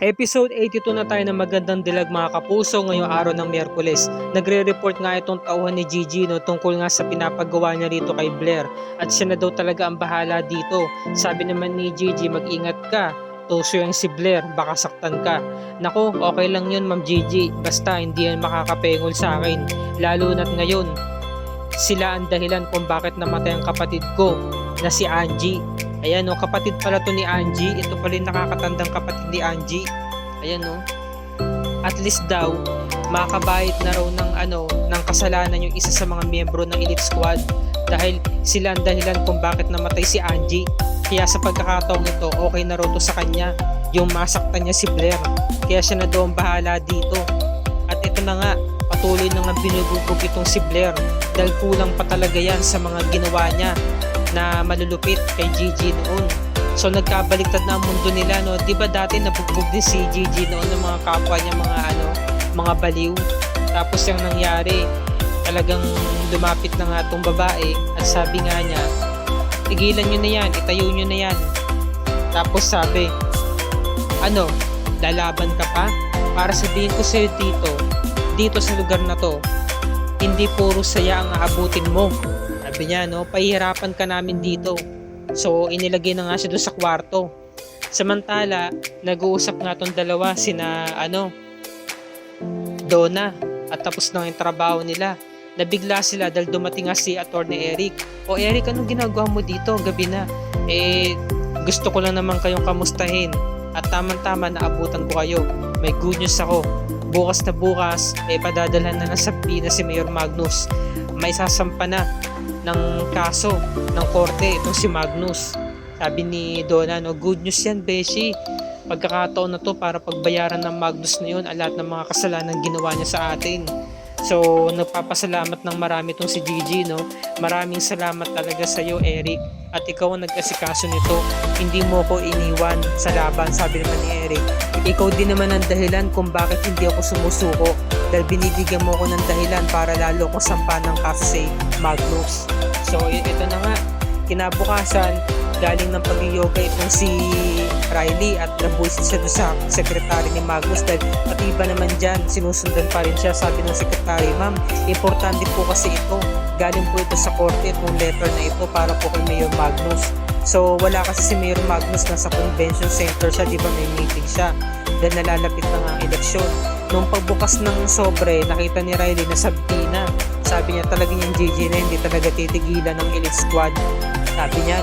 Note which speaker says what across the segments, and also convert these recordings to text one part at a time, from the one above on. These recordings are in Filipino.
Speaker 1: Episode 82 na tayo ng magandang dilag mga kapuso ngayong araw ng Miyerkules. Nagre-report nga itong tauhan ni Gigi tungkol nga sa pinapagawa niya rito kay Blair at siya na daw talaga ang bahala dito. Sabi naman ni Gigi, mag-ingat ka, tuso yung si Blair, baka saktan ka. Nako, okay lang yun Ma'am Gigi, basta hindi yan makakapengol sa akin. Lalo na't ngayon, sila ang dahilan kung bakit namatay ang kapatid ko na si Angie. Ayan o, kapatid pala to ni Angie. Ito pala yung nakakatandang kapatid ni Angie. Ayan o. At least daw, makabayad na raw ng kasalanan yung isa sa mga miyembro ng Elite Squad dahil sila ang dahilan kung bakit namatay si Angie. Kaya sa pagkakataong ito, okay na raw to sa kanya yung masaktan niya si Blair. Kaya siya na daw ang bahala dito. At ito na nga, patuloy na nga binububog itong si Blair dahil kulang pa talaga yan sa mga ginawa niya na malulupit kay Gigi noon. So nagkabaliktad na ang mundo nila, no. 'Di ba dati nabugbog din si Gigi noon ng mga kapwa niya, mga baliw. Tapos yung nangyari, talagang lumapit na nga tong babae at sabi nga niya, tigilan niyo na yan, itayo niyo na yan. Tapos sabi, lalaban ka pa? Para sabihin ko sa'yo dito sa lugar na to, hindi puro saya ang aabutin mo. Sabi niya, pahihirapan ka namin dito. So, inilagay na nga siya doon sa kwarto. Samantala, nag-uusap nga tong dalawa, sina Donna, at tapos na yung trabaho nila. Nabigla sila dahil dumating nga si Attorney Eric. O Eric, anong ginagawa mo dito? Gabi na. Gusto ko lang naman kayong kamustahin. At tamang-tama naabutan ko kayo. May good news ako. Bukas na bukas, padadalhan na ng sabina si Mayor Magnus. May sasampa na ng kaso ng korte itong si Magnus. Sabi ni Donna, good news yan, Beshi. Pagkakataon na to para pagbayaran ng Magnus na yun ang lahat ng mga kasalanan ginawa niya sa atin. So, nagpapasalamat ng marami itong si Gigi, Maraming salamat talaga sa iyo, Eric. At ikaw ang nag-asikaso nito. Hindi mo ko iniwan sa laban, sabi naman ni Eric. Ikaw din naman ang dahilan kung bakit hindi ako sumusuko. Dahil binibigyan mo ko ng dahilan para lalo kong sampa ng kaso sa Magnus. So, ito na nga. Kinabukasan, galing ng pag-yoga itong si Riley at nabuisit siya doon sa sekretary ni Magnus dahil pati iba naman dyan, sinusundan pa rin siya. Sabi ng sekretary, ma'am, importante po kasi ito. Galing po ito sa korte, itong letter na ito para po kay Mayor Magnus. So wala kasi si Mayor Magnus, nasa convention center siya, di ba may meeting siya dahil nalalapit na nga ang eleksyon. Nung pagbukas ng sobre, nakita ni Riley na sabina. Sabi niya talaga yung Gigi na hindi talaga titigilan ng Elite Squad. Sabi niya,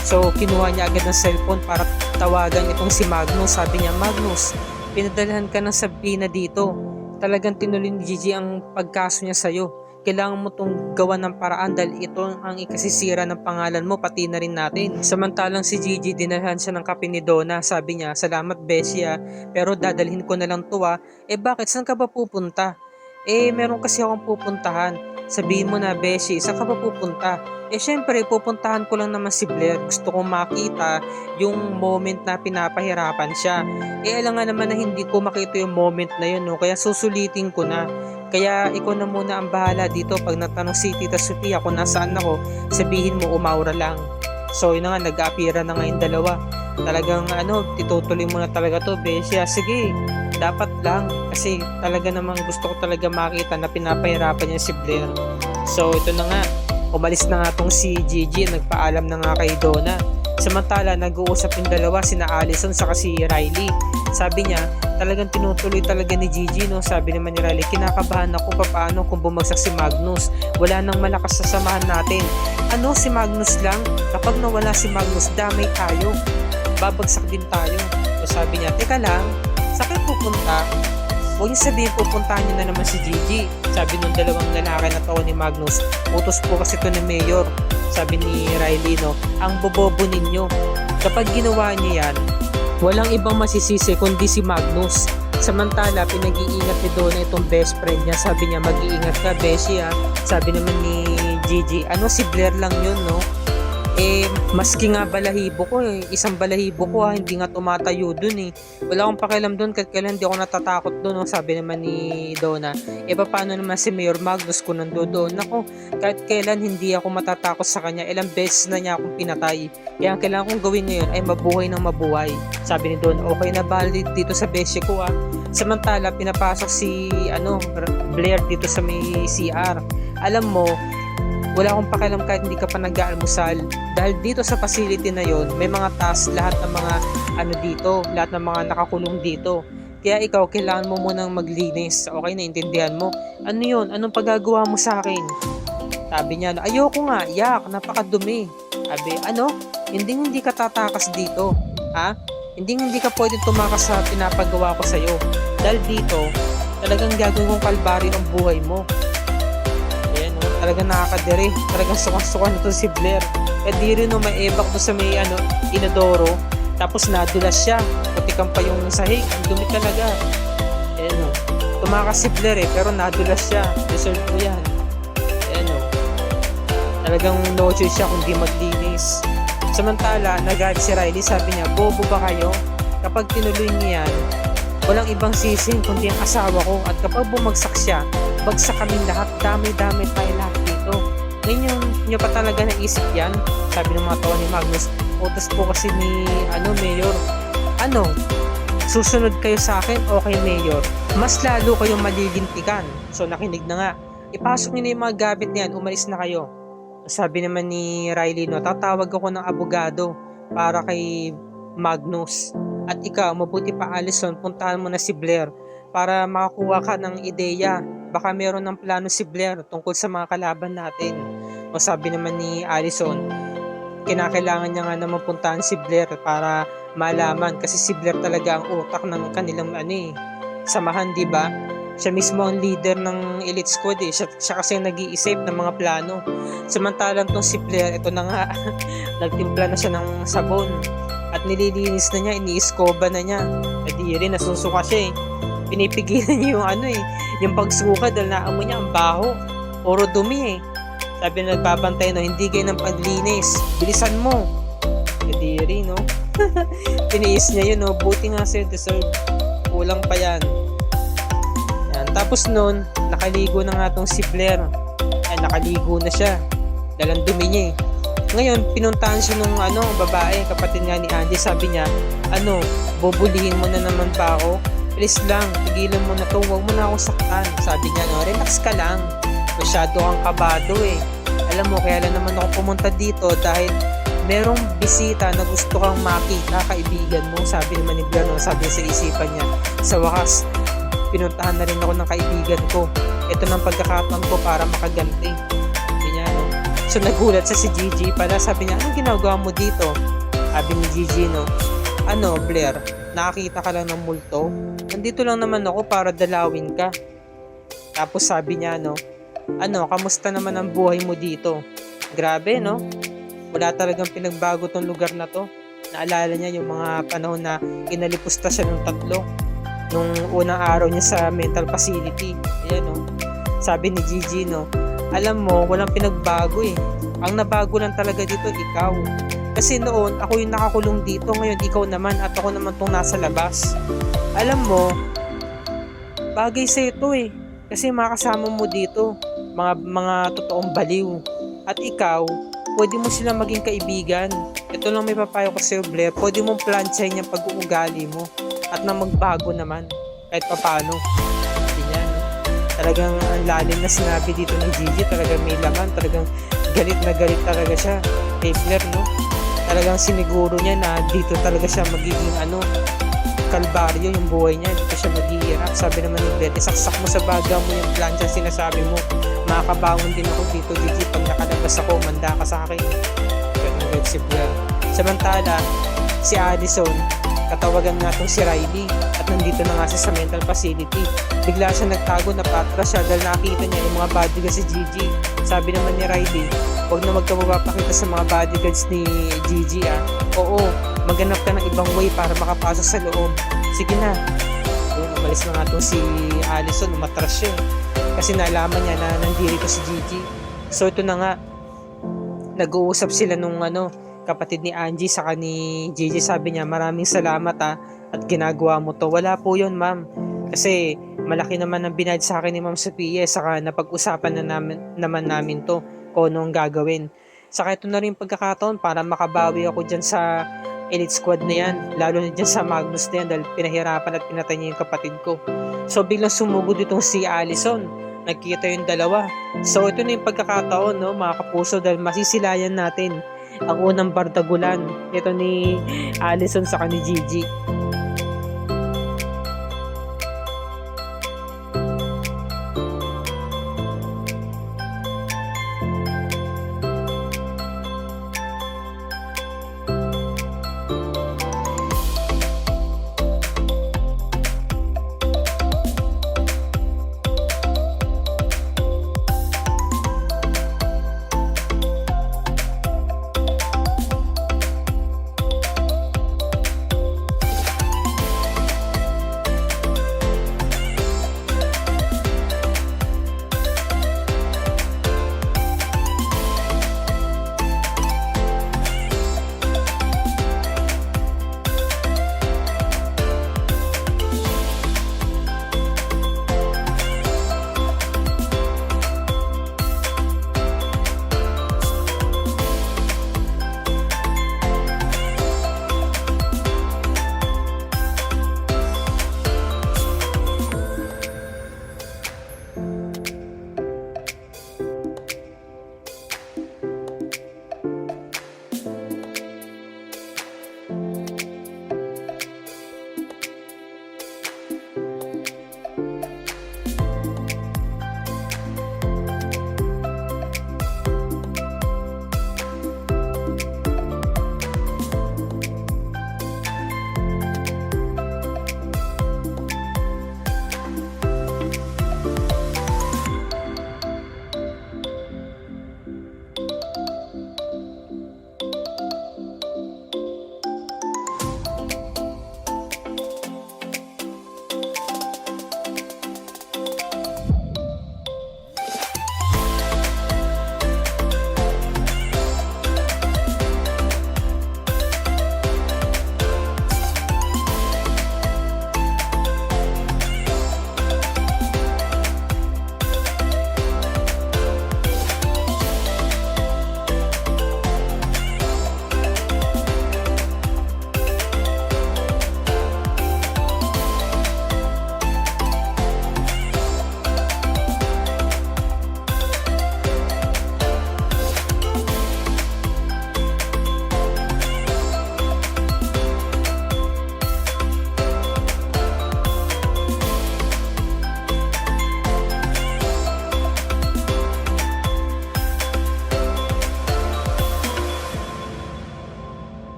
Speaker 1: So kinuha niya agad ng cellphone para tawagan itong si Magnus. Sabi niya, Magnus, pinadalhan ka ng sabina dito. Talagang tinuloy ni Gigi ang pagkaso niya sa'yo. Kailangan mo itong gawa ng paraan dahil ito ang ikasisira ng pangalan mo, pati na rin natin. Samantalang si Gigi, dinalhan siya ng kape ni Donna. Sabi niya, salamat Beshi pero dadalhin ko na lang to bakit? Saan ka ba pupunta? Meron kasi akong pupuntahan. Sabihin mo na, Beshi, saan ka ba pupunta? Syempre, pupuntahan ko lang naman si Blair. Gusto kong makita yung moment na pinapahirapan siya. Alam nga naman na hindi ko makita yung moment na yun, Kaya susulitin ko na. Kaya ikaw na muna ang bahala dito. Pag natanong si Tita Sophia kung nasaan ako, sabihin mo umaura lang. So yun na nga, nag-aapira na nga yung dalawa. Talagang titutuloy mo na talaga to, Beshi. Sige, dapat lang. Kasi talaga namang gusto ko talaga makita na pinapahirapan niya si Blair. So ito na nga, umalis na nga tong si Gigi, nagpaalam na nga kay Donna. Samantala, nag-uusap yung dalawa, sina Allison saka si Riley. Sabi niya, talagang tinutuloy talaga ni Gigi, Sabi naman ni Riley, kinakabahan ako paano kung bumagsak si Magnus. Wala nang malakas sa samahan natin. Si Magnus lang? Kapag nawala si Magnus, damay tayo. Babagsak din tayo. So sabi niya, teka lang, saan kayo pupunta? Huwag niyo sabihin pupuntahan niyo na naman si Gigi. Sabi nung dalawang lalaki na tao ni Magnus, utos po kasi ito ni Mayor. Sabi ni Riley, ang bobobo ninyo. Kapag ginawa niyo yan, walang ibang masisisi kundi si Magnus. Samantala, pinag-iingat ni Donna itong best friend niya. Sabi niya, mag-iingat ka, Beshi Sabi naman ni Gigi, si Blair lang yun, Maski nga balahibo ko isang balahibo ko hindi nga tumatayo dun Wala akong pakialam dun kahit kailan hindi ako natatakot dun sabi naman ni Donna. Paano naman si Mayor Magnus kung nandoon? Ako, kahit kailan hindi ako matatakot sa kanya. Ilang beses na niya akong pinatay. Kaya ang kailangan kong gawin ngayon ay mabuhay ng mabuhay. Sabi ni Donna, okay na valid dito sa besye ko Samantala, pinapasok si Blair dito sa may CR. Alam mo, wala akong pakialam kahit hindi ka pa nag-aalmusal dahil dito sa facility na yon may mga task lahat ng mga lahat ng mga nakakulong dito. Kaya ikaw kailangan mo munang maglinis. Okay, naintindihan mo? Ano yun? Anong pagagawa mo sa akin? Sabi niya, ayoko nga, yak, napakadumi. Sabi, hindi ka tatakas dito. Hindi ka pwedeng tumakas sa pinapagawa ko sa'yo. Dahil dito, talagang gagawin kong kalbaryo ang buhay mo. Talagang nakakadiri, talagang sukan-sukan ito si Blair. Di rin may ebak doon sa may inodoro, tapos nadulas siya, putikan pa yung sahig, ang dumi talaga. Tumakas si Blair pero nadulas siya, deserve ko yan. Talagang no choice siya kung di maglinis. Samantala, nagalit si Riley, sabi niya, bobo ba kayo? Kapag tinuloy niya yan, walang ibang sising kundi ang asawa ko at kapag bumagsak siya, bagsak kaming lahat, dami-dami tayo lahat dito. Ngayon nyo pa talaga naisip yan? Sabi ng mga tawa ni Magnus, utos po kasi ni Mayor. Susunod kayo sa akin? Okay, Mayor. Mas lalo kayong malilintikan. So nakinig na nga. Ipasok nyo na yung mga gamit niyan, umalis na kayo. Sabi naman ni Riley, tatawag ako ng abogado para kay Magnus. At ikaw, mabuti pa Allison, puntahan mo na si Blair para makakuha ka ng ideya. Baka meron ng plano si Blair tungkol sa mga kalaban natin. O sabi naman ni Allison, kinakailangan niya nga naman puntahan si Blair para malaman kasi si Blair talaga ang utak ng kanilang samahan, di ba? Siya mismo ang leader ng elite squad Siya kasi nag-iisip ng mga plano. Samantalang tong si Blair, ito na nga, nagtimpla na siya ng sabon. At nililinis na niya, iniiskoba na niya. Di rin, nasusuka siya Pinipigilan niya yung yung pagsuka dahil naamoy niya ang baho. Puro dumi Sabi na nagbabantay hindi kayo ng paglinis. Bilisan mo. Di rin, Tiniis niya yun, Buti nga sa'yo, deserve. Kulang pa yan. Tapos nun, nakaligo na nga tong si Blair. Nakaligo na siya. Dahil ang dumi niya Ngayon, pinuntahan siya nung babae, kapatid nga ni Andy. Sabi niya, bubulihin mo na naman pa ako? Please lang, tigilan mo na to, huwag mo na akong saktan. Sabi niya, relax ka lang. Masyado kang kabado Alam mo, kaya lang naman ako pumunta dito dahil merong bisita na gusto kang makita, kaibigan mo. Sabi naman ni Blair, sabi niya sa isipan niya. Sa wakas, pinuntahan na rin ako ng kaibigan ko. Ito ng pagkakataon ko para makaganti. Sabi niya, So nagulat sa si Gigi pala. Sabi niya, anong ginagawa mo dito? Sabi ni Gigi, Blair, nakakita ka lang ng multo? Nandito lang naman ako para dalawin ka. Tapos sabi niya, kamusta naman ang buhay mo dito? Grabe, Wala talagang pinagbago tong lugar na to. Naalala niya yung mga panahon na inalipusta siya ng 3 nung unang araw niya sa mental facility. Sabi ni Gigi, alam mo, walang pinagbago Ang nabago lang talaga dito, ikaw. Kasi noon, ako yung nakakulong dito. Ngayon, ikaw naman at ako naman tong nasa labas. Alam mo, bagay sa ito Kasi makasama mo dito, mga totoong baliw. At ikaw, pwede mo silang maging kaibigan. Ito lang may papayo ko sa'yo, Blair. Pwede mong plansyahin yung pag-uugali mo. At na magbago naman. Kahit paano. Talagang ang lalim na sinabi dito ni Gigi. Talagang may laman. Talagang galit na galit talaga siya. Kay Blair, Talagang siniguro niya na dito talaga siya magiging kalbaryo yung buhay niya. Dito siya mag-iirap. Sabi naman ni Blair, isaksak mo sa baga mo yung plansya sinasabi mo. Makakabangon din ako dito, Gigi. Pag nakalabas ako, manda ka sa akin. Ganun si Blair. Samantala, si Addison, katawagan nga itong si Riley at nandito na nga siya sa mental facility. Bigla siya nagtago, napatras siya dahil nakita niya yung mga bodyguards si Gigi. Sabi naman ni Riley, huwag na magpapakita sa mga bodyguards ni Gigi Oo, maghanap ka ng ibang way para makapasok sa loob. Sige na. Umalis na nga itong si Allison, umatras siya. Kasi naalaman niya na nandito si Gigi. So ito na nga, nag-uusap sila nung kapatid ni Angie saka ni Gigi. Sabi niya, maraming salamat at ginagawa mo to. Wala po yun, ma'am. Kasi malaki naman ang binayad sa akin ni Ma'am Sophia, saka napag-usapan naman namin to kung anong gagawin. Saka ito na rin pagkakataon para makabawi ako dyan sa elite squad na yan, lalo na dyan sa Magnus na yan, dahil pinahirapan at pinatay niya yung kapatid ko. So biglang sumugod itong si Allison, nagkita yung dalawa. So ito na yung pagkakataon, no, mga kapuso, dahil masisilayan natin ang unang bardagulan, ito ni Allison sa ni Gigi.